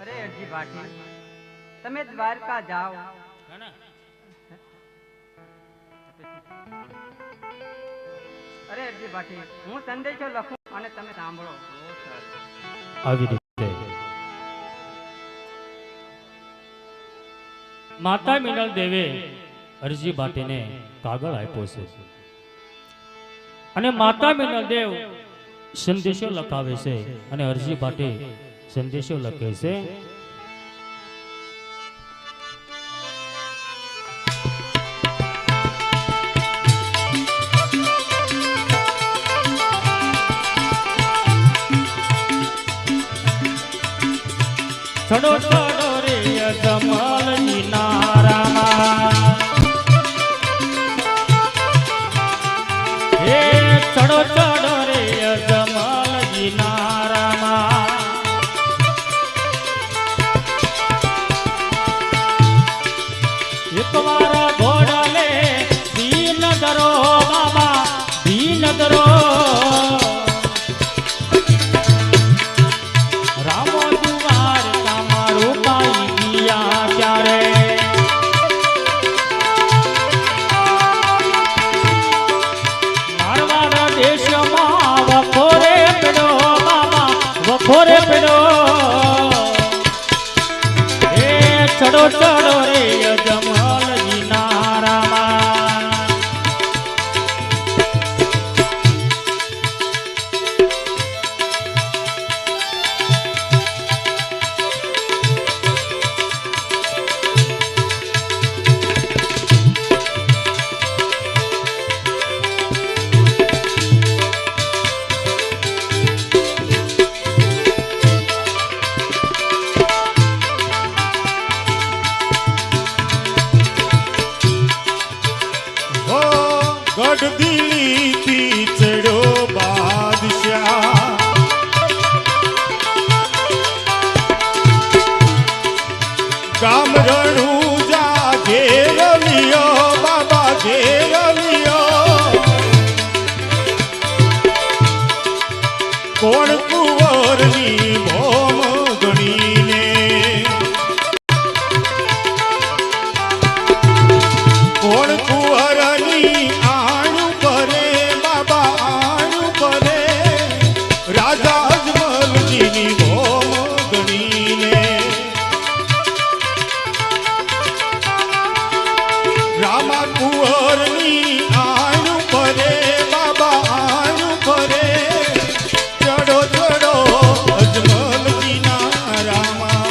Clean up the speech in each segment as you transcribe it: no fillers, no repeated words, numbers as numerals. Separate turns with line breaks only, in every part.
અરે અરજી ભાટી, તમે દ્વારકા જાઓ. અરે અરજી ભાટી, હું સંદેશો લખું અને તમે સાંભળો.
આવી રીતે માતા મિનલ દેવે અરજી ભાટીને કાગળ આપ્યો છે અને માતા મિનલ દેવ સંદેશો લખાવે છે અને અરજી ભાટી સંદેશો લખે છે. ચડો ચડો રે જમલજી નારામાં, હે ચડો ચડો રે જમલજી નારામાં, એકવાર ઘોડલે દીન દરો બાબા દીન દરો, રામો દુવાર તમારું પાઈ ગયા ક્યારે, મારવાડ દેશમાં વખોરે પેડો બાબા વખોરે પેડો, એ ચડો ચડો રે જમલજી નારામાં.
ગઢદીલીથી ચડ્યો બાદશાહ, ગામ રણુજા ઘેર લિયો બાબા ઘેર લિયો, કોણ કુંવરની ભોમ ગણીને, કોણ કુંવરની આણું કરે બાબા આણું કરે, રાજા અજમલજીની ભોમ ગણીને, રામા કુંવરની આણું કરે બાબા આણું કરે, ચડો ચડો અજમલજીના રામા.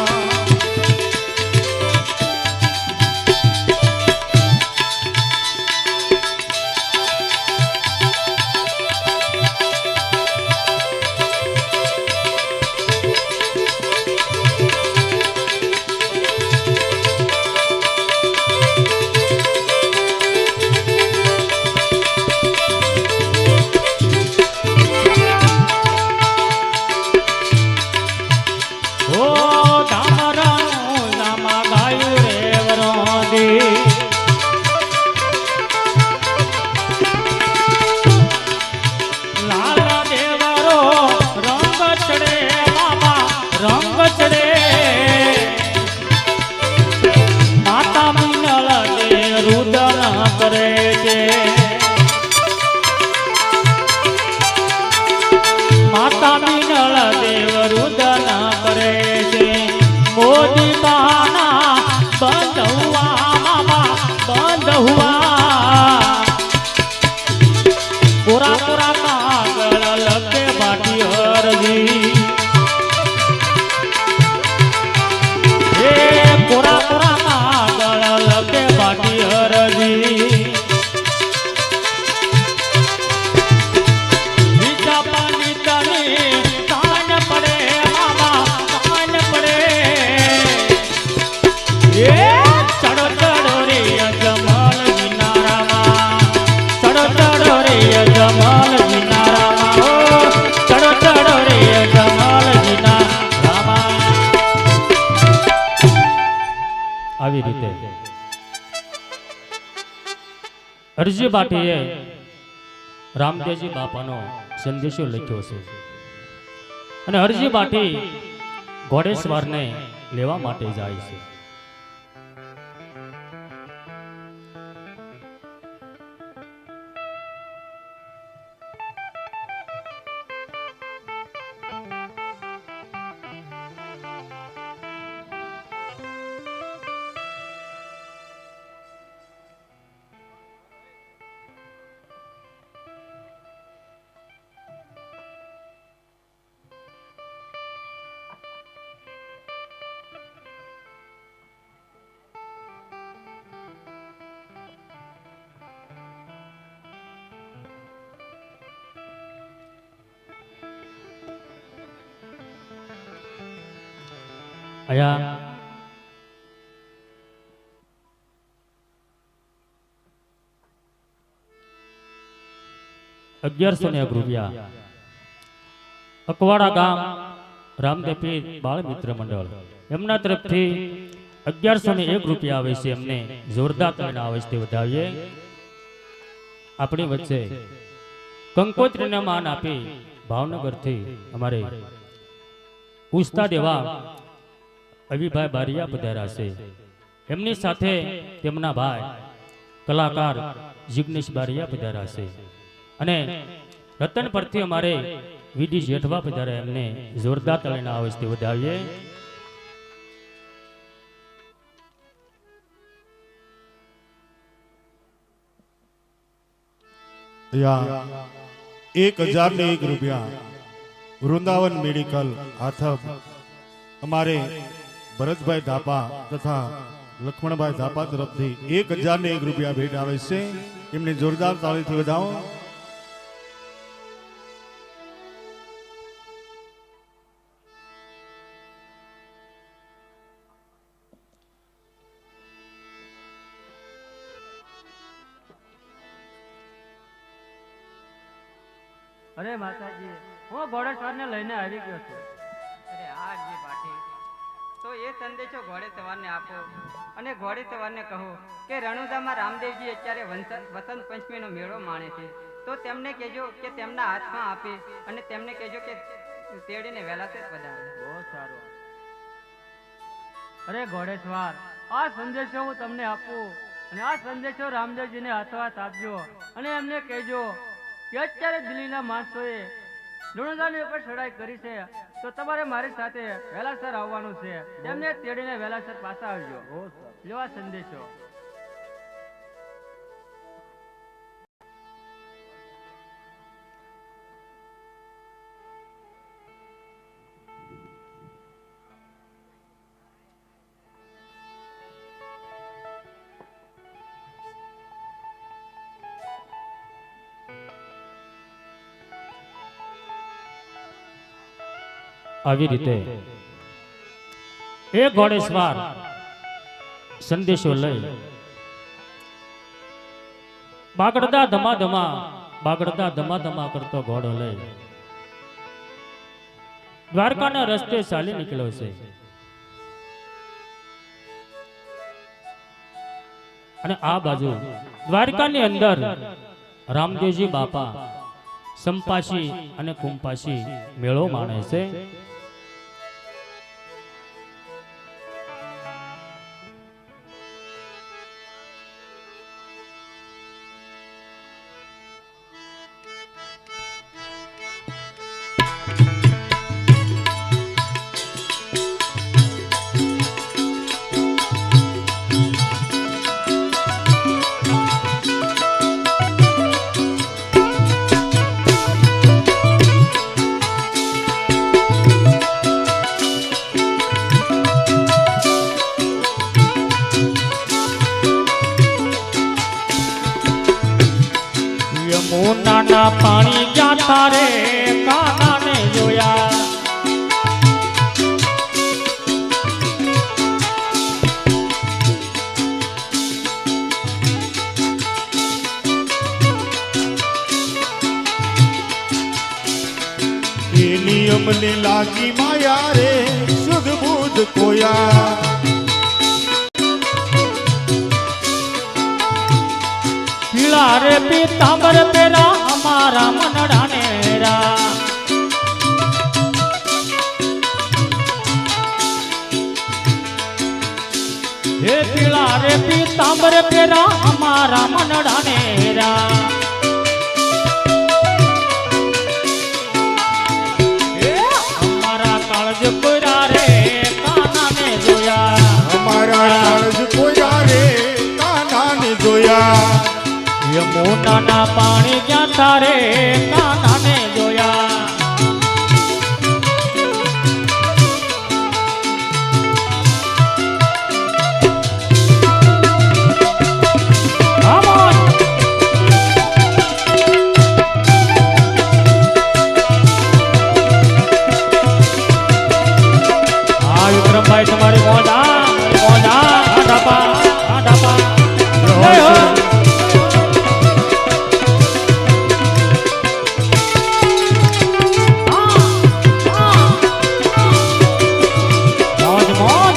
ઓ ધામરાનું નામા ગાયું રે વરોદી, લાલા દેવરો રંગ ચડે બાબા રંગ ચડે, માતા મિનલ દે રુદન કરે છે, માતા મિનલ દેવ રુદન કરે છે, મોદી બહાના બંધ હુઆ બાબા બંધ હુઆ, કોરા કોરા કાગળ લખે ભાટી હરજી, હે કોરા કોરા કાગળ લખે ભાટી હરજી, બીજા પાણી તને કાન પડે બાબા કાન પડે, એ ચડો ચડો રે જમલજી નારામાં, ચડો ચડો રે જમલજી નારામાં, ચડો ચડો રે જમલજી નારામાં. આવી રીતે અરજી ભાટીએ રામદેવજી બાપાનો સંદેશો લખ્યો છે અને અરજી ભાટી ઘોડેશ્વરને લેવા માટે જાય છે. અહીંયા 1101 રૂપિયા અકવાડા ગામ રામદેવ પીર બાળ મિત્ર મંડળ એમના તરફથી 1101 રૂપિયા આવે છે. એમને જોરદાર તાળીના અવાજથી વધાવીએ. આપણી વચ્ચે કંકોત્રીને માન આપી ભાવનગરથી અમારે ઉસ્તાદ એવા અવિભાઈ બારિયા પધાર્યા છે. એમની સાથે તેમના ભાઈ કલાકાર જિગ્નેશ બારિયા પધાર્યા છે અને રતન પરથી અમારે વીડી જેઠવા પધાર્યા. એમને જોરદાર તાળીના અવાજથી વધાવીએ.
યા 1001 રૂપિયા વૃંદાવન મેડિકલ હાથબ અમારે ભરતભાઈ ધાપા તથા લક્ષ્મણભાઈ ધાપા તરફથી 1001 રૂપિયા ભેટ આવે છે. એમને જોરદાર તાળીથી વધાવો.
અરે માતાજી, હું ઘોડેસવારને લઈને આવી ગયો છું. અરે હા જી પાટી, તો એ સંદેશો ઘોડેસવારને આપો અને ઘોડેસવારને કહો કે રણુદામાં રામદેવજી અત્યારે વસંત પંચમીનો મેળો માણે છે. તો તેમને કહેજો કે તેમના હાથમાં આપે અને તેમને કહેજો કે તેડીને વહેલાસર પધારે. બહુ સારું. અરે ઘોડેસવાર, આ સંદેશો હું તમને આપું અને આ સંદેશો રામદેવજીને હાથોહાથ આપજો અને એમને કહેજો કે અત્યારે દિલ્હીના માણસોએ રણુદાની ઉપર ચડાઈ કરી છે, તો તમારે મારી સાથે વહેલાસર આવવાનું છે. તેમને તેડીને વહેલાસર પાછા આવજો. લેવા સંદેશો.
આવી રીતે એ ઘોડેસવાર સંદેશો લઈ બાગડતા ધમાધમા કરતો ઘોડો લઈ દ્વારકાના રસ્તે ચાલી નીકળ્યો છે. અને આ બાજુ દ્વારકાની અંદર રામદેવજી બાપા સંપાસી અને કુંપાસી મેળો માણે છે. યમુનાના પાણી ક્યાં તારે કાનાને જોયા,
એ નિયમને લાગી માયા રે સુધ બુધ કોયા.
પીળા રે પીતાંબર પેરા અમારા મનડાને રા, હે પીળા રે પીતાંબર પેરા અમારા મનડાને રા હે અમારા કાળજ કોરા રે કાનાને જોયા
અમારા કાળજ કોયા રે કાનાને જોયા
યમુનાના પાણી ક્યાં તારે કાનાને જોયા ભાઈ તમારી મોજા આઢાપા જય હો મોજ મોજ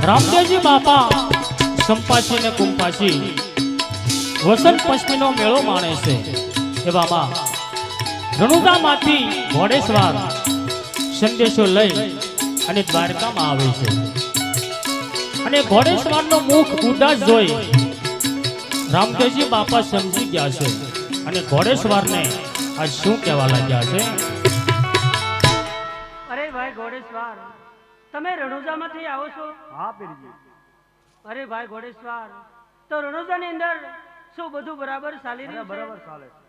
રામદેવજી બાપા સંપાસી ને કુંપાસી વસંત પંચમીનો મેળો માણે છે એવામાં રણુદામાંથી ઘોડેશ્વર સંદેશો લઈ અને દ્વારકામાં આવે છે અને ઘોડેશ્વરનો મુખ ઉદાસ જોઈ રામદેવજી બાપા સમજી ગયા છે અને ઘોડેશ્વરને આ શું કહેવા લાગ્યા છે
અરે ભાઈ ઘોડેશ્વર તમે રણુજામાંથી આવો છો?
હા પીરજી.
અરે ભાઈ ઘોડેશ્વર તો રણુજાની અંદર શું બધું બરાબર ચાલી રહ્યું છે?
બરાબર ચાલે છે.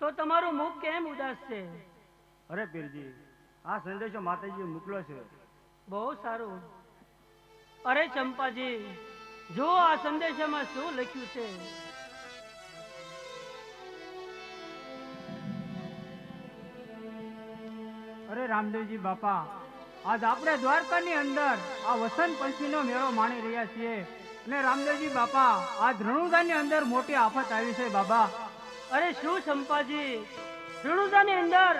તો તમારું મુખ કેમ ઉદાસ છે?
અરે પીરજી, આ સંદેશો માતાજીએ મોકલ્યો છે.
બહુ સારું. અરે ચંપાજી, જો આ સંદેશામાં શું લખ્યું છે?
અરે રામદેવજી બાપા, આજ આપણે દ્વારકાની અંદર આ વસંત પંચમીનો મેળો માણી રહ્યા છીએ અને રામદેવજી બાપા આજ રણુદાની અંદર મોટી આફત આવી છે બાબા.
અરે શું ચંપાજી, રણુજાની અંદર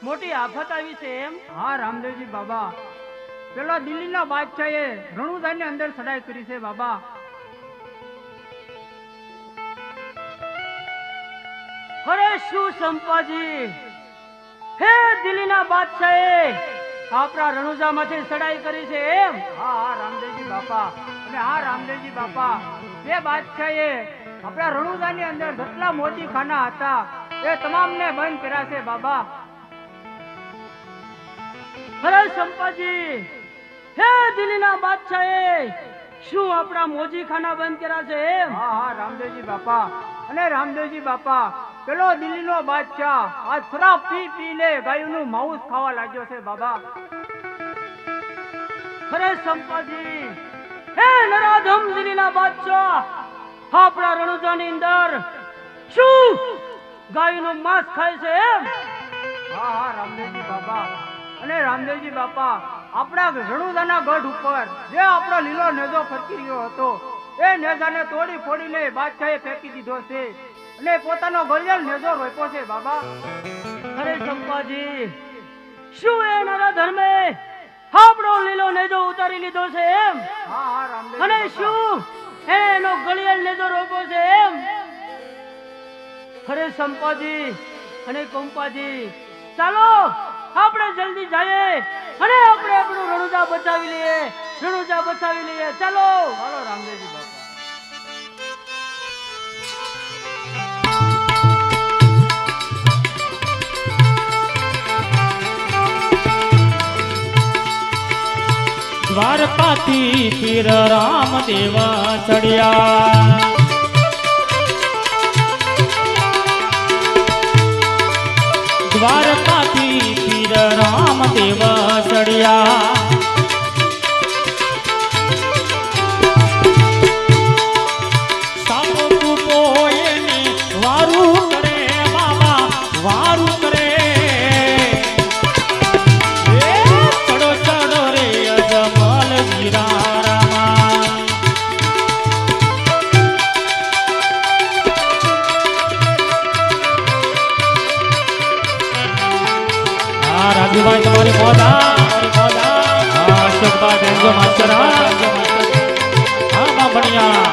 મોટી આફત આવી છે એમ?
હા રામદેવજી બાબા, પેલા દિલ્હીના બાદશાહે રણુદાની અંદર ચડાઈ કરી છે બાબા.
અરે શું ચંપાજી, હે દિલ્હીના બાદશાહે આપણા રણુજામાંથી ચડાઈ કરી છે એમ?
હા હા રામદેવજી બાપા, અને હા રામદેવજી બાપા, એ બાદશાહે આપણા રણુદાની અંદર જેટલા મોતી ખાના હતા એ તમામને બંધ કર્યા છે બાબા.
અરે ચંપાજી, હે દિલ્હીના બાદશાહે શું આપણા મોજીખાના બંધ કર્યા છે એમ?
હા હા રામદેવજી બાપા, અને રામદેવજી બાપા, પેલો દિલ્હીનો બાદશાહ આ શરાબ પી પીને ગાયનું માંસ ખાવા લાગ્યો છે બાબા.
અરે ચંપાજી, હે નરાધમ દિલ્હીના બાદશાહ આપણા રણુજાની અંદર શું ગાયનું માંસ ખાય છે એમ?
હા હા રામદેવજી બાપા, અને રામદેવજી બાપા, આપણા રણુદાના ગઢ ઉપર જે આપણો લીલો નેજો ફરકી રહ્યો હતો એ નેજાને તોડી ફોડીને બાદશાહે ફેંકી દીધો છે અને પોતાનો ગળિયાલ નેજો રોપ્યો છે બાબા.
અરે ચંપાજી, શું એ નરાધર્મે આપણો લીલો નેજો ઉતારી લીધો છે એમ?
હા હા રામદેવજી
અને
બાપા.
શું એનો ગળિયાલ નેજો રોપ્યો છે એમ? અરે ચંપાજી અને કંપાજી, ચાલો આપણે જલ્દી જઈએ અને આપણે આપણું રણુજા બચાવી લઈએ, રણુજા બચાવી લઈએ. ચાલો
ચાલો રામદેવજી બાપા.
દ્વારકાથી પીર રામદેવ ચડ્યા, દ્વારકાથી પીર રામદેવ ચડ્યા, સાપો કૂપો રાજુભાઈ તમારી મોદા હા અશોકભાઈ બેનજો માસ્ટર હા બાંભણિયા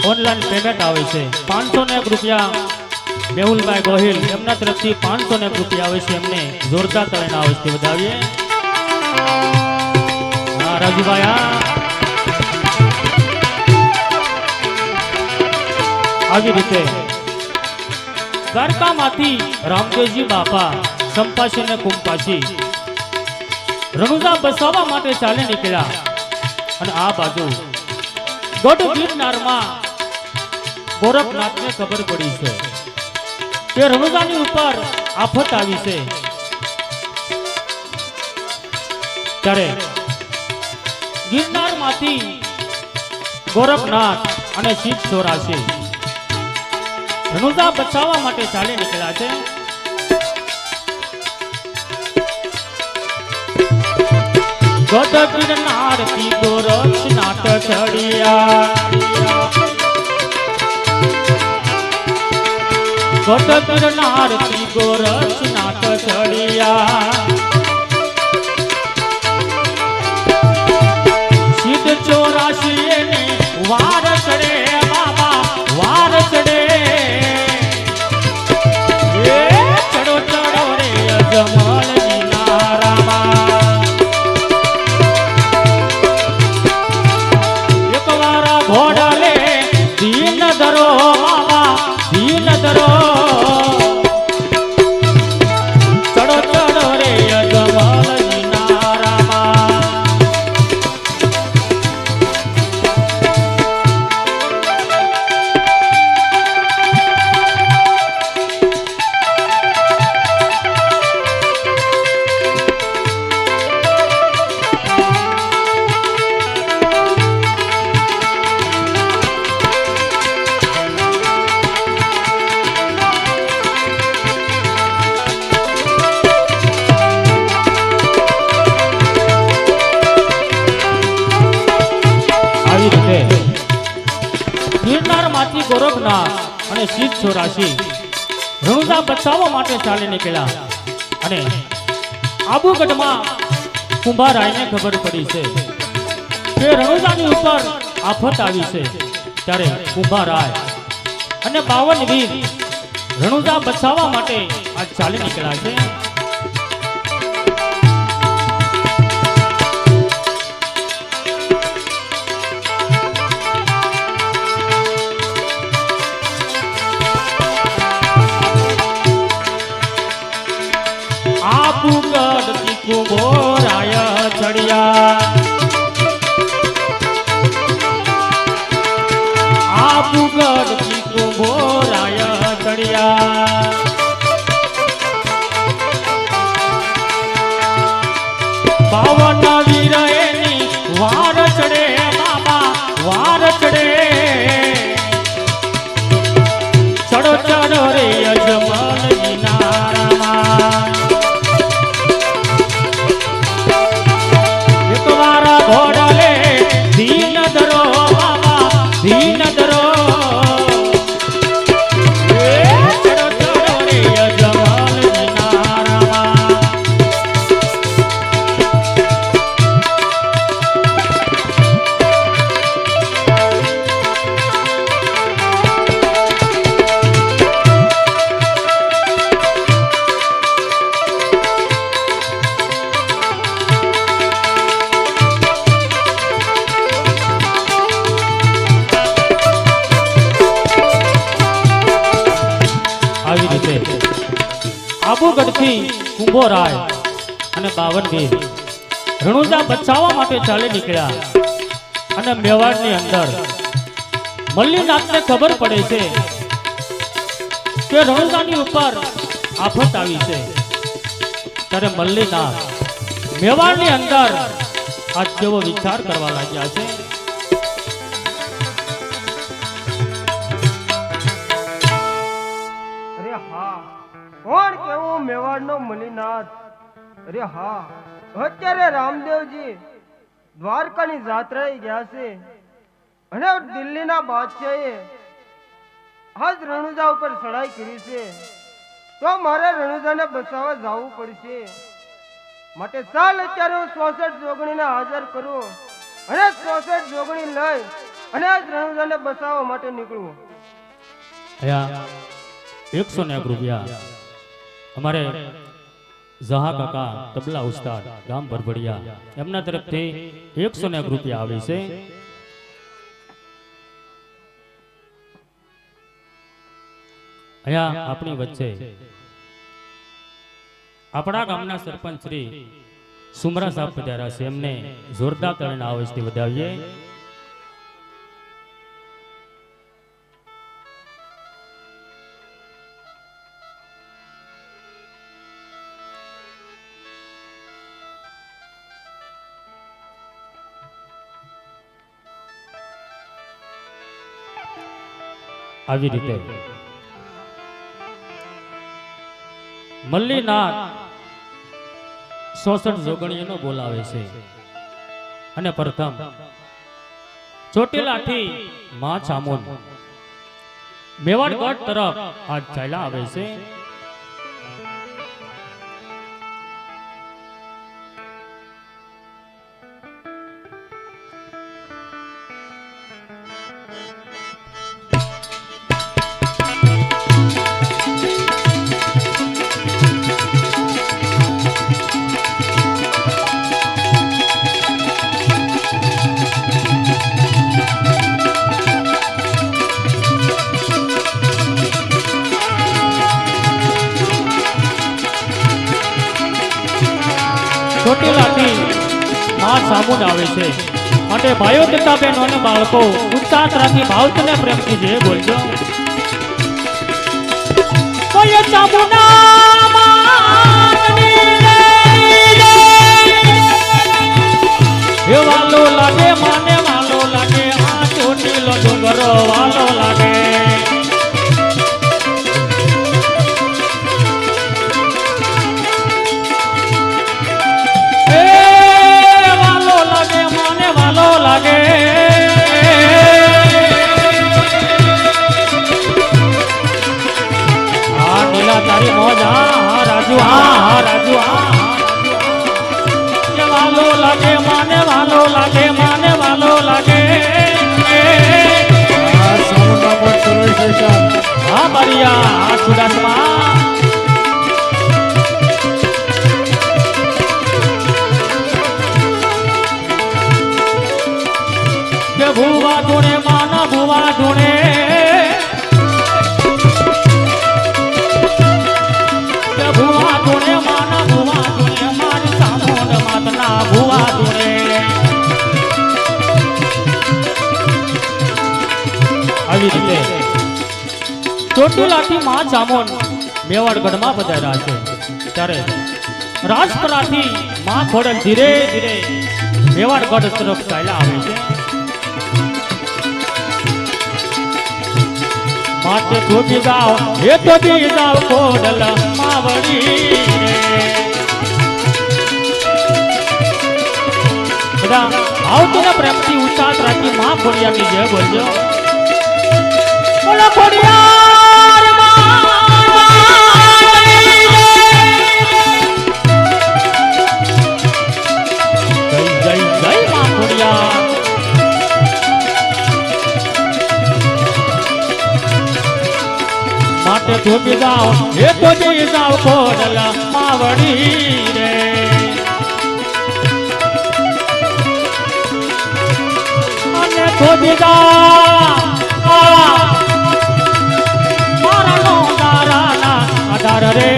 ઓનલાઈન પેમેન્ટ આવે છે 501 રૂપિયા મેહુલભાઈ ગોહિલ એમના તરફથી 501 રૂપિયા આવે છે એમને જોરદાર તળેના આવસ્થી વધાવીએ હા રાજુભાઈ હા આવી રીતે દ્વારકામાંથી રામદેવજી બાપા સંપાસી અને કુંપાસી રણુજા બસાવવા માટે ચાલી નીકળ્યા અને આ બાજુ ગઢ ગિરનારમાં ગોરખનાથને ખબર પડી છે કે રણુજાની ઉપર આફત આવી છે ત્યારે ગિરનારમાંથી ગોરખનાથ અને શિવ ચોરાશી રણુજા બચાવવા માટે ચાલી નીકળ્યા છે ગઢ ગિરનાર થી ગોરખનાથ ચડિયા ગઢ ગિરનાર થી ગોરખનાથ ચડિયા સિદ્ધ ચોરાશી ને વાર ચડે બાબા વાર ચડે એ ચડો ચડો રે અજમલ નારામાં એકવાર ઘોડલે દીન ધરો બાબા દીન ધરો ચડો ચડો રે અજમલ નારામાં ગિરનારમાંથી ગોરખનાથ અને સિદ્ધ ચોરાશી રણુજા બચાવવા માટે ચાલી નીકળ્યા અને આબુગઢમાં કુંભારાયને ખબર પડી છે કે રણુજાની ઉપર આફત આવી છે ત્યારે કુંભારાય અને 52 વીર રણુજા બચાવવા માટે આજ ચાલી નીકળ્યા છે આબુગઢ થી કુંભોરાય ચડિયા આબુગઢ થી કુંભોરાય ચડિયા પાવન વીર એની વાર ચડે બાબા વાર ચડે ચડો ચડો રે અજમલ નારામાં ઘોડલે દીન ધરો બાબા દીન ધરો ચડો ચડો રે અજમલ નારામાં આવી રીતે આબુગઢથી કુંભોરાય અને 52 વીર રણુજા બચાવવા માટે ચાલી નીકળ્યા અને મેવાડની અંદર મલ્લીનાથને ખબર પડે છે કે રણુજાની ઉપર આફત આવી છે ત્યારે મલ્લીનાથ મેવાડની અંદર આજ કેવો વિચાર કરવા લાગ્યા છે
કોણ કેવો મેવાડનો મલિનાથ? અરે હા, અત્યારે રામદેવજી દ્વારકાની જાત્રાએ ગયા છે અને દિલ્હીના બાદશાહે આજ રણુજા ઉપર ચડાઈ કરી છે, તો મારે રણુજાને બચાવવા જવું પડશે. માટે ચાલ અત્યારે હું 64 જોગણીને હાજર કરું અને 64 જોગણી લઈ અને આજ રણુજાને બચાવવા માટે નીકળું.
અહીંયા 101 રૂપિયા અમારે જહા કાકા તબલા ઉસ્તાદ ગામ ભરભડિયા એમના તરફથી 101 રૂપિયા આવે છે. અહીંયા આપણી વચ્ચે આપણા ગામના સરપંચ શ્રી સુમરા સાહેબ પધાર્યા છે, એમને જોરદાર તાળીના અવાજથી વધાવીએ. આવી રીતે મલ્લીનાથ 66 જોગણીઓનો બોલાવે છે અને પ્રથમ ચોટીલાથી માં ચામુંડ મેવાડગઢ તરફ આજ ચાલ્યા આવે છે. ચોટીલાથી માં ચામુંડ આવે છે માટે ભાઈઓ તથા બહેનો અને બાળકો ઉત્સાહ રાખી ભાવતને પ્રેમથી જય બોલજો. કોઈ ચામુંડા માતની રે વાલો લાગે માને વાલો લાગે આ ચોટીલો ડુંગરો વાલો લાગે. લાગે હા નીલા તારી મોજ હા રાજુ હા રાજુ હા વાલો લાગે માને વાલો લાગે માને વાલો લાગે હા બરિયા હા છુડાસમા ભુવા ધૂણે માના ભુવા ધૂણે ભુવા ધૂણે માના ભુવા ધૂણે મારી ચામુંડ માતના ભુવા ધૂણે. આવી રીતે ચોટીલાથી માં ચામુંડ મેવાડગઢમાં પધાર્યા છે ત્યારે રાજપરાથી માં ખોડલ ધીરે ધીરે મેવાડગઢ તરફ ચાલ્યા આવે છે. માટે ધોબી જાઓ એ ધોબી જાઓ ખોડલ માવડી બધા આવતીને પ્રેમથી ઉત્સાહ રાખી માં ખોડિયાની જય બોલજો. બોલો ખોડિયાર જય જય જય માં ખોડિયાર. માટે ધોબી જાઓ એ ધોબી જાઓ ખોડલ માવડી રે અને ધોબી જાઓ મારા નો દારાના આધાર રે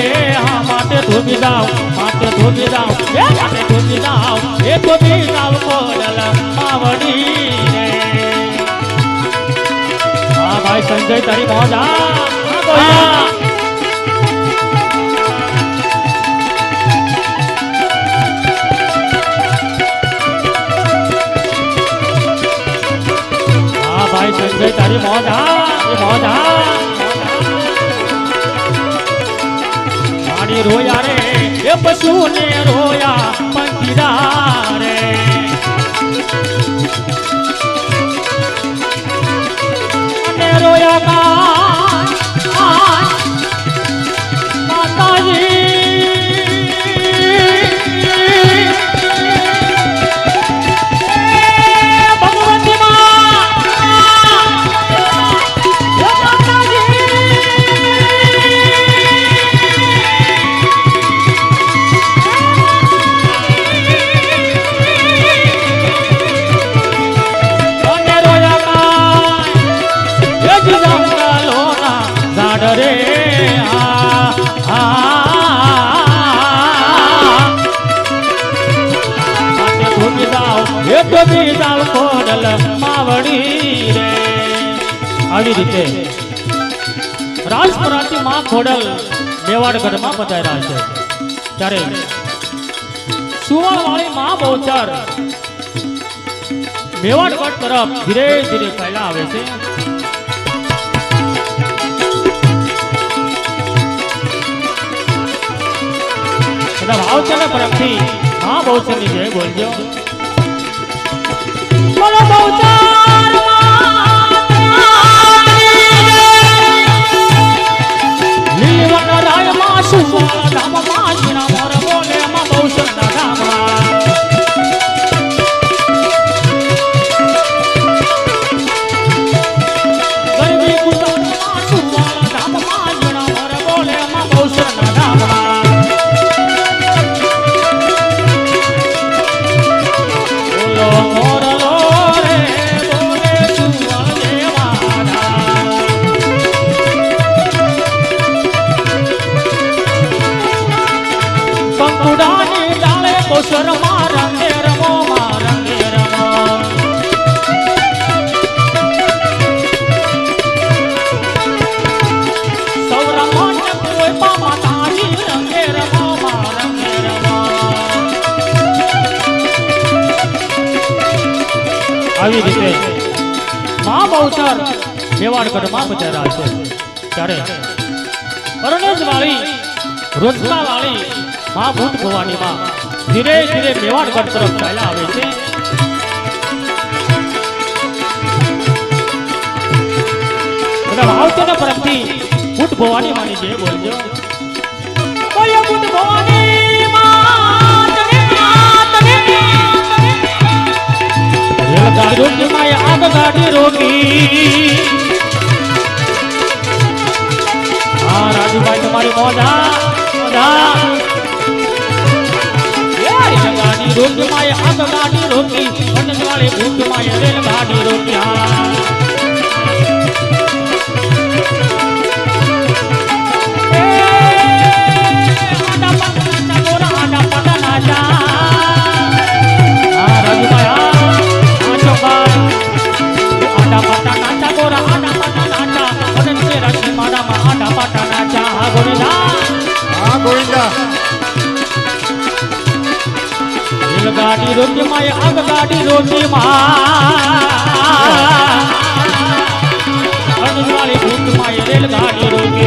હા માટે ધોબી જાઓ માટે ધોબી જાઓ એ માટે ધોબી જાઓ એ ધોબી જાઓ ખોડલ માવડી રે. હા ભાઈ સંજય તારી મોજા હા ભાઈ સંજય તારી મોજા પાણી રોયા રે એ પશુ ને રોયા પંખી પીડા રે અને રોયા આવી રીતે રાજપરાથી માં ખોડલ મેવાડગઢમાં પધાર્યા છે ત્યારે સુવર્ણવાળી માં બહુચર મેવાડગઢ તરફ ધીરે ધીરે ફેલા આવે છે બધા ભાવચંદ પરમથી માં બહુચરની જય બોલજો બોલો બહુચર આવી રીતે માં બહુચર મેવાડગઢમાં પધાર્યા છે ત્યારે પરણેજ વાળી રોજકા વાળી માં ભૂત ભવાની માં ધીરે ધીરે મેવાડગઢ તરફ ચાલ્યા આવે છે બધા ભાવચંદ પરમથી ભૂત ભવાની માની જય બોલજો બોલો ભૂત ભવાની માં રેલગાડી માં આગગાડી રોકી હા રાજુભાઈ તમારી મોજા મોજા રેલગાડી રોકી માં આગગાડી રોકી પંચવાળી ભૂત માં રેલગાડી રોકી ગાડી રોકી માં આગ ગાડી રોકી માં ભૂત માં રેલ ગાડી રોકી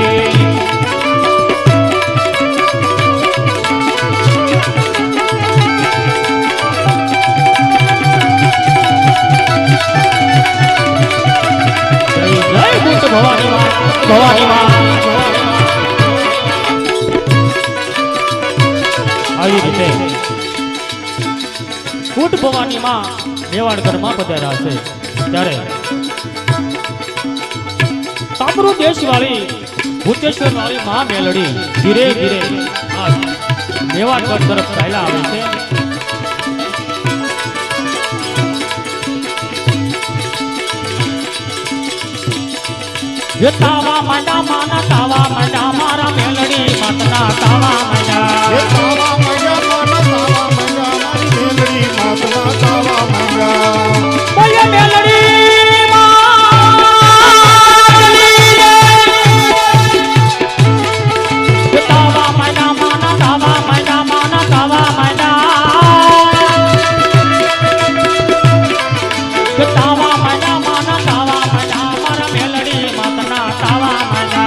જય ભૂત ભવાની માં ભવાની માં આવી રીતે ભૂત ભવાની માં મેવાડગઢમાં પધાર્યા છે ત્યારે તામરૂ દેશ વાળી ભૂતેશ્વર વાળી માં મેલડી ધીરે ધીરે મેવાડગઢ તરફ ચાલ્યા આવે છે તાવા માંડા માના તાવા માંડા મારા મેલડી માતના તાવા માંડા
તાવા માંડા માના તાવા માંડા મારી મેલડી માતના તાવા માંડા
બોલે મેલડી તાવા માંડા માના તાવા માંડા માના તાવા માંડા તાવા માંડા માના તાવા માંડા મારા મેલડી માતના તાવા માંડા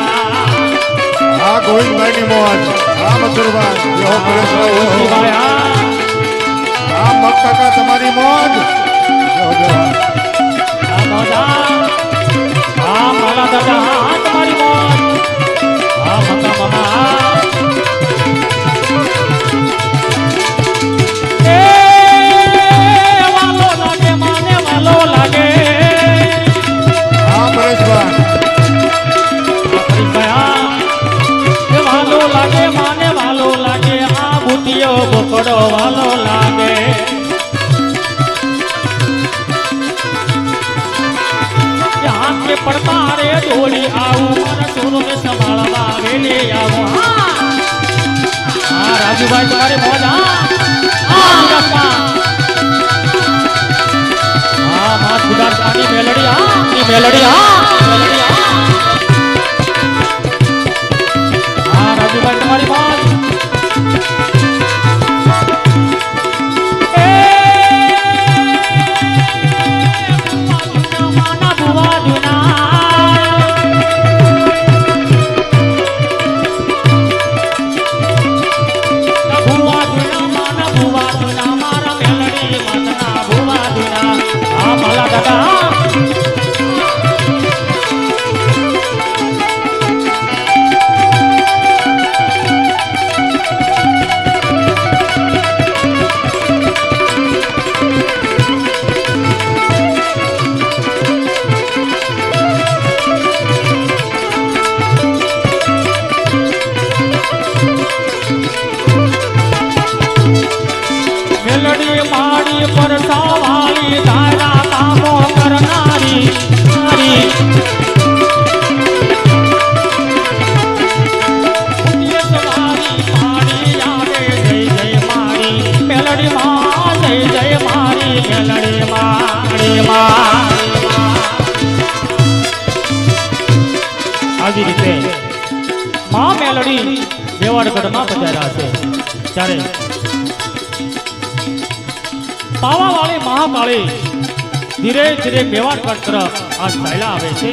ગોવિંદભાઈ ની મોજ આ મથુરભાઈ યો પરેશભાઈ કાકા તમારી મોજ જો જો
આ મોજા આ માલા દાદા આ તમારી મોજ આ મકા મામા એ વાલો લાગે માને વાલો લાગે
હા પરેશભાઈ
વાલો લાગે માને વાલો લાગે આ બુટિયો બકડો વાલો લાગે હાથ કે પડતા રે દોડી આવું મારા સોનો ને સંભાળવા વેલે આવો હા રાજુભાઈ તમારે મોજ હા માત ગુડાની મેલડી ની મેલડી મેલડી રાજુભાઈ તમારી મોજ માના બુવા દુના મારા મેલડી માતના બુવા દુના આ માલા દાદા મેલડી માડી પર સાવાળી તારા કામો કરનારી મારી સવારી માડી આવે જય જય મારી મેલડી માં જય જય મારી મેલડી માડી આવી રીતે માં મેલડી દેવાડગઢમાં પધાર્યા છે ત્યારે પાવાવાળી મહાકાળી ધીરે ધીરે મેવાડગઢ તરફ આ ચાલ્યા આવે છે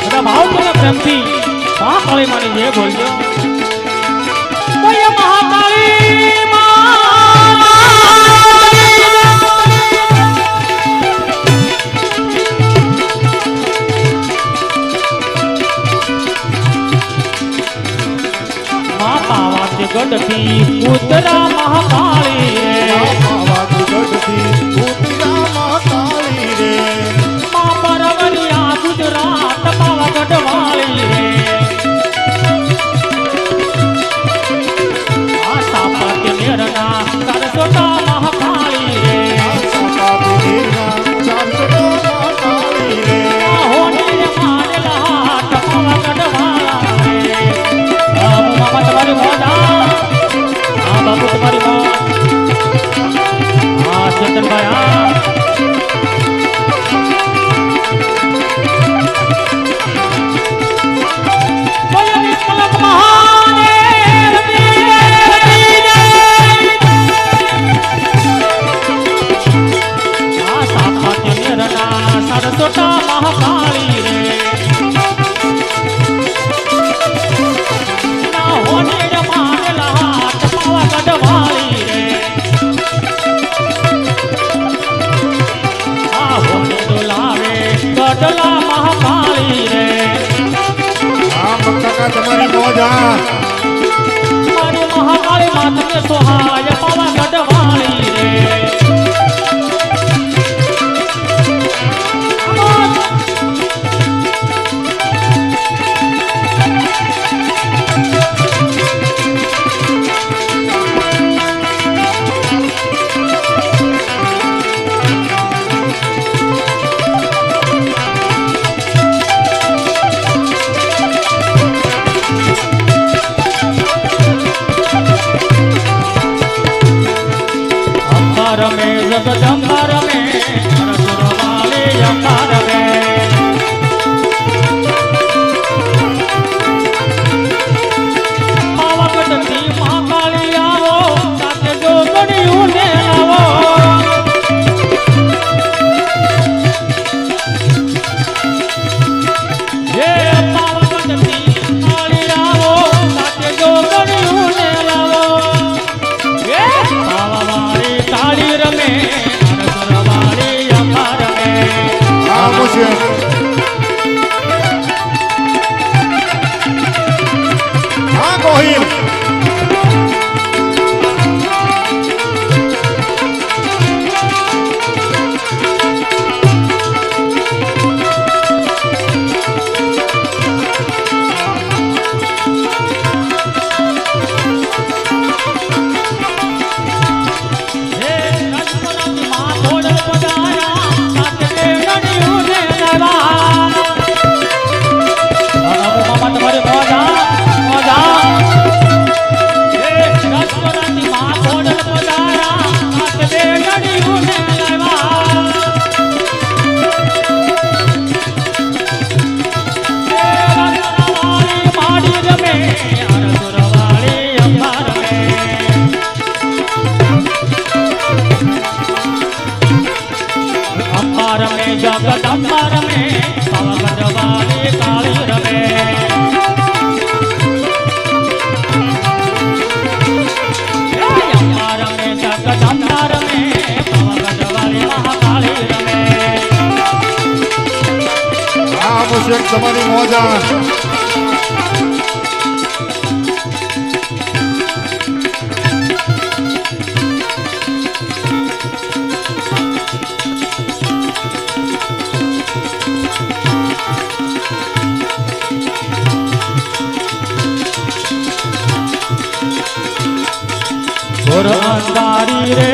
બધા ભાવપૂર્ણ પ્રેમથી મહાકાળી માની જય બોલજો મહાકાળી ગઢથી ઉતરા મહાકાળી રે
ગઢથી ઉતરા મહાકાળી રે
મા પરવરિયા ગુજરાત પાવાગઢ વાળી રે આ સાપત્ય મેરના સરસોટા મહાકાળી રે
મહાકાળી રે
હોની રે માનેલા પાવાગઢ વાળા રે મામા તમારી મોજા બાપુ તમારી મોજ હા ચેતનભાઈ સરસોટા મહાકાળી રે ના હોની રે મારેલા પાવાગઢ વાળી રે આ હોની ડોલાવે ગઢલા મહાકાળી રે
હા કાકા તમારી મોજ
મારી મહાકાળી માતને સોહાય પાવાગઢ વાળી રે કાળી રમે અરસુરવાળી અંબા રમે
હા મુશે હા ગોહિલ
જગદંબા રમે પાવાગઢવાળી કાળી રમે અંબા રમે જગદંબા રમે પાવાગઢવાળી મહાકાળી રમે
હા મુશે તમારી મોજા
ઘોર અંધારી રે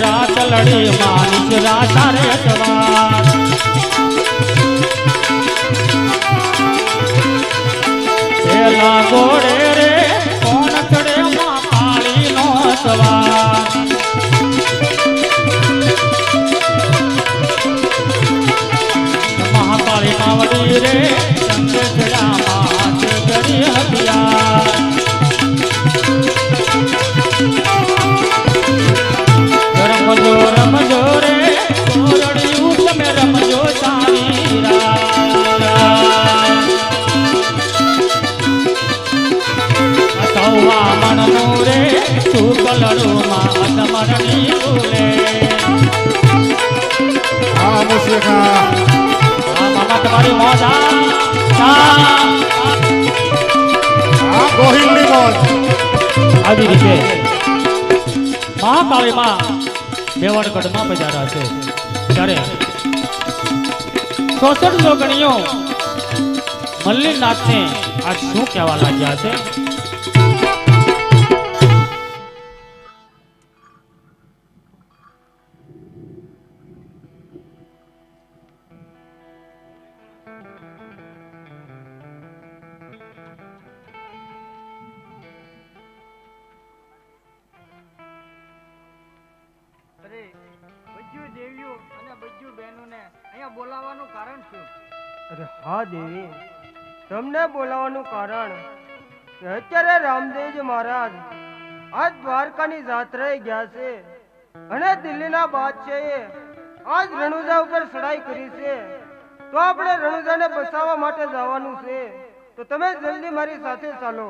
રાત લડી માનિક રાતા રે સવાર પેલા ઘોડે રે કોણ ચડે માં કાળી નો સવાર મહાકાળી માવડી રે સંગે ચડા માત કરી હથિયાર રમજો રમજો રે કોરડિયું તમે રમજો સારી રાતવા મણનું રે શુકલડું માં અધમરણી બોલે
હા મુશે ખા
મામા તમારી મોજા
હા ગોહિલ ની મોજ
આવી રીતે મહાકાળીમાં મેવાડગઢમાં પધાર્યા છે ત્યારે 64 જોગણીઓ મલ્લીનાથને આ શું કહેવા લાગ્યા છે
અરે બજ્જુ દેવીઓ અને બજ્જુ બહેનોને અહીંયા બોલાવવાનું કારણ શું? અરે હા દેવી, તમને બોલાવવાનું કારણ કે અત્યારે રામદેવજી મહારાજ આજ દ્વારકાની જાત્રાએ ગયા છે અને દિલ્હીના બાદશાહે આજ રણુજા ઉપર ચડાઈ કરી છે, તો આપણે રણુજાને બચાવવા માટે જવાનું છે, તો તમે જલ્દી મારી સાથે ચાલો.